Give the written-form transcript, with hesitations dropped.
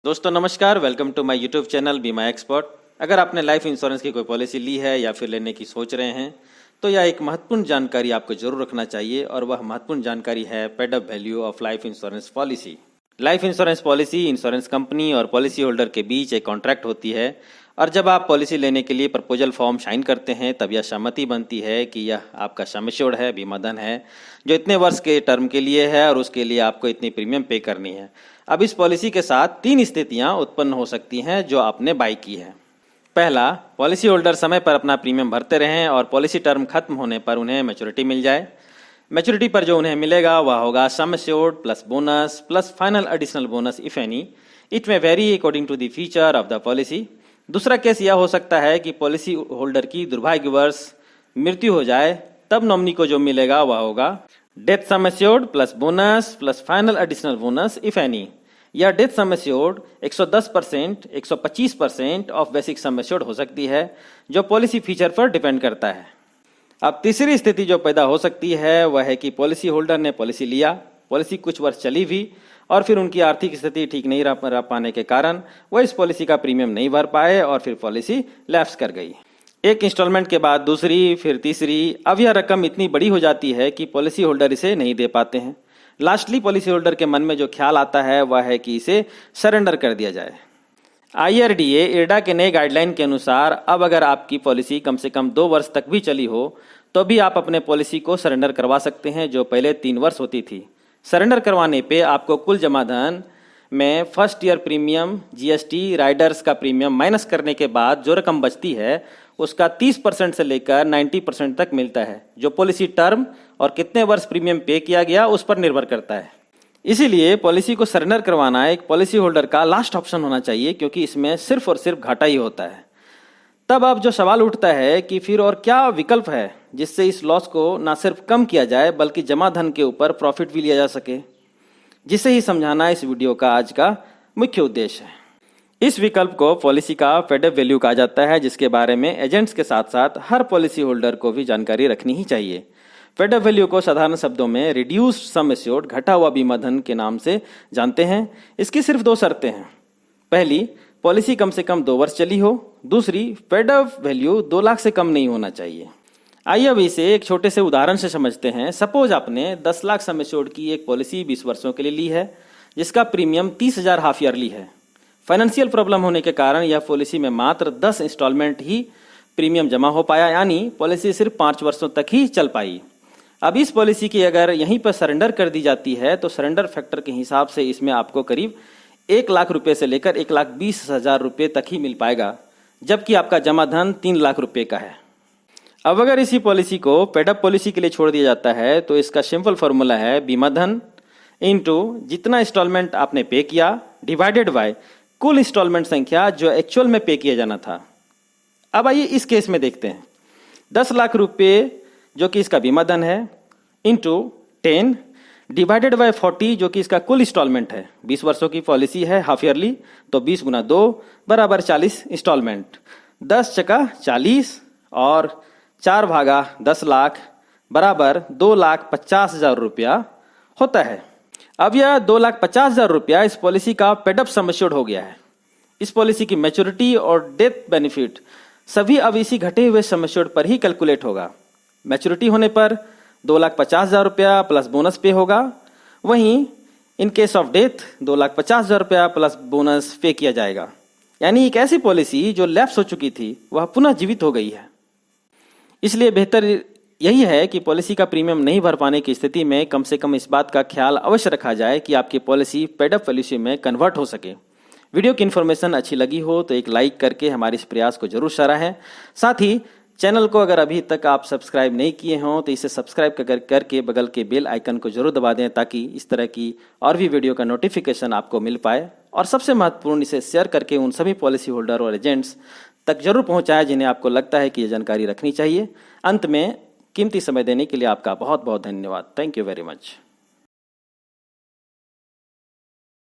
दोस्तों नमस्कार, welcome to my YouTube channel Bima expert. अगर आपने लाइफ इंश्योरेंस की कोई पॉलिसी ली है या फिर लेने की सोच रहे हैं तो यह एक महत्वपूर्ण जानकारी आपको जरूर रखना चाहिए और वह महत्वपूर्ण जानकारी है paid up value of life insurance policy. Life insurance policy insurance company और पॉलिसी होल्डर के बीच एक कॉन्ट्रैक्ट होती है और जब आप पॉलिसी लेने के लिए प्रपोजल फॉर्म साइन करते हैं तब यह सहमति बनती है कि यह आपका सम एश्योर्ड है, बीमा धन है जो इतने वर्ष के टर्म के लिए है और उसके लिए आपको इतनी प्रीमियम पे करनी है। अब इस पॉलिसी के साथ 3 स्थितियां उत्पन्न हो सकती हैं जो आपने बाय की है। पहला, पॉलिसी होल्डर समय पर अपना प्रीमियम भरते रहें और पॉलिसी टर्म खत्म होने पर उन्हें मैच्योरिटी मिल जाए। मैच्योरिटी पर जो उन्हें मिलेगा वह होगा sum assured plus bonus plus final additional bonus if any. It may vary according to the feature of the policy. दूसरा केस यह हो सकता है कि पॉलिसी होल्डर की दुर्भाग्यवश मृत्यु हो जाए, तब नॉमिनी को जो मिलेगा वह होगा death sum assured plus bonus plus final additional bonus if any. यह death sum assured 110%, 125% of basic sum assured हो सकती है जो पॉलिसी फीचर पर डिपेंड करता है। अब तीसरी स्थिति जो पैदा हो सकती है वह है कि पॉलिसी होल्डर ने पॉलिसी लिया, पॉलिसी कुछ वर्ष चली भी और फिर उनकी आर्थिक स्थिति ठीक नहीं रह पाने के कारण वह इस पॉलिसी का प्रीमियम नहीं भर पाए और फिर पॉलिसी लैप्स कर गई। एक इंस्टॉलमेंट के बाद दूसरी, फिर तीसरी, अब यह रकम इतनी बड़ी हो जाती है कि पॉलिसी होल्डर इसे नहीं दे पाते हैं। लास्टली पॉलिसी होल्डर के मन में जो ख्याल आता है वह है कि इसे सरेंडर कर दिया जाए। IRDA IRDA के नए गाइडलाइन के अनुसार अब अगर आपकी पॉलिसी कम से कम 2 वर्ष तक भी चली हो तो भी आप अपने पॉलिसी को सरेंडर करवा सकते हैं जो पहले 3 वर्ष होती थी। सरेंडर करवाने पे आपको कुल जमा धन में first year premium, GST, Riders का प्रीमियम माइनस करने के बाद जो रकम बचती है उसका 30% से लेकर 90% तक मिलता है जो पॉलिसी टर्म और कितने वर्ष प्रीमियम पे किया गया उस पर निर्भर करता है। इसीलिए पॉलिसी को सरेंडर करवाना एक पॉलिसी होल्डर का लास्ट ऑप्शन होना चाहिए क्योंकि इसमें सिर्फ और सिर्फ घाटा ही होता है। तब अब जो सवाल उठता है कि फिर और क्या विकल्प है जिससे इस लॉस को ना सिर्फ कम किया जाए बल्कि जमा धन के ऊपर प्रॉफिट भी लिया जा सके, जिसे ही समझाना इस वीडियो का आज का मुख्य उद्देश्य है। इस विकल्प को पॉलिसी का पेड अप वैल्यू कहा जाता है जिसके बारे में एजेंट्स के साथ साथ हर पॉलिसी होल्डर को भी जानकारी रखनी ही चाहिए। पेड अप वैल्यू को साधारण शब्दों में रिड्यूस्ड सम एश्योर्ड, घटा हुआ बीमा धन के नाम से जानते हैं। इसकी सिर्फ 2 शर्तें हैं। पहली, पॉलिसी कम से कम 2 वर्ष चली हो। दूसरी, पेड अप वैल्यू 2 लाख से कम नहीं होना चाहिए। आइए अब इसे एक छोटे से उदाहरण से समझते हैं। सपोज आपने 10 लाख सम एश्योर्ड की एक पॉलिसी 20 वर्षों के लिए ली है जिसका प्रीमियम 30,000 हाफ ईयरली है। फाइनेंशियल प्रॉब्लम होने के कारण यह पॉलिसी में मात्र 10 इंस्टॉलमेंट ही प्रीमियम जमा हो पाया, यानी पॉलिसी सिर्फ 5 वर्षों तक ही चल पाई। अब इस पॉलिसी की अगर यहीं पर सरेंडर कर दी जाती है तो सरेंडर फैक्टर के हिसाब से इसमें आपको करीब 1 लाख रुपए से लेकर 1,20,000 रुपए तक ही मिल पाएगा, जबकि आपका जमा धन 3 लाख रुपए का है। अब अगर इसी पॉलिसी को पेड अप पॉलिसी के लिए छोड़ दिया जाता है तो इसका सिंपल फॉर्मूला है बीमा धन इनटू जितना इंस्टॉलमेंट आपने पे किया डिवाइडेड बाय कुल इंस्टॉलमेंट संख्या जो एक्चुअल में पे किया जाना था। अब आइए इस केस में देखते हैं। 10 लाख रुपए जो कि इसका बीमा धन है इनटू 10 डिवाइडेड बाय 40 जो कि इसका कुल इंस्टॉलमेंट है। 20 वर्षों की पॉलिसी है हाफ ईयरली, तो 20 गुना 2 बराबर 40 इंस्टॉलमेंट। 10 चका 40 और 4 भागा 10 लाख बराबर 2,50,000 रुपया होता है। अब यह 2,50,000 रुपया इस पॉलिसी का पेड अप सम एश्योर्ड हो गया है। इस पॉलिसी की मैच्योरिटी और डेथ बेनिफिट सभी अब इसी घटे हुए सम एश्योर्ड पर ही कैलकुलेट होगा। मैच्योरिटी होने पर 2,50,000 रुपया प्लस बोनस पे होगा, वहीं इन केस ऑफ डेथ 2,50,000 रुपया प्लस बोनस पे किया जाएगा। यानी एक ऐसी पॉलिसी जो लैप्स हो चुकी थी वह पुनः जीवित हो गई है। इसलिए बेहतर यही है कि पॉलिसी का प्रीमियम नहीं भर पाने की स्थिति में कम से कम इस बात का ख्याल अवश्य रखा जाए कि आपकी पॉलिसी पेड अप पॉलिसी में कन्वर्ट हो सके। वीडियो की इन्फॉर्मेशन अच्छी लगी हो तो एक लाइक करके हमारे इस प्रयास को जरूर सराहें। साथ ही चैनल को अगर अभी तक आप सब्सक्राइब नहीं किए हों तो इसे सब्सक्राइब करके बगल के बेल आइकन को जरूर दबा दें ताकि इस तरह की और भी वीडियो का नोटिफिकेशन आपको मिल पाए। और सबसे महत्वपूर्ण, इसे शेयर करके उन सभी पॉलिसी होल्डर और एजेंट्स तक जरूर पहुंचाएं जिन्हें आपको लगता है कि यह जानकारी रखनी चाहिए। अंत में कीमती समय देने के लिए आपका बहुत बहुत धन्यवाद। Thank you very much.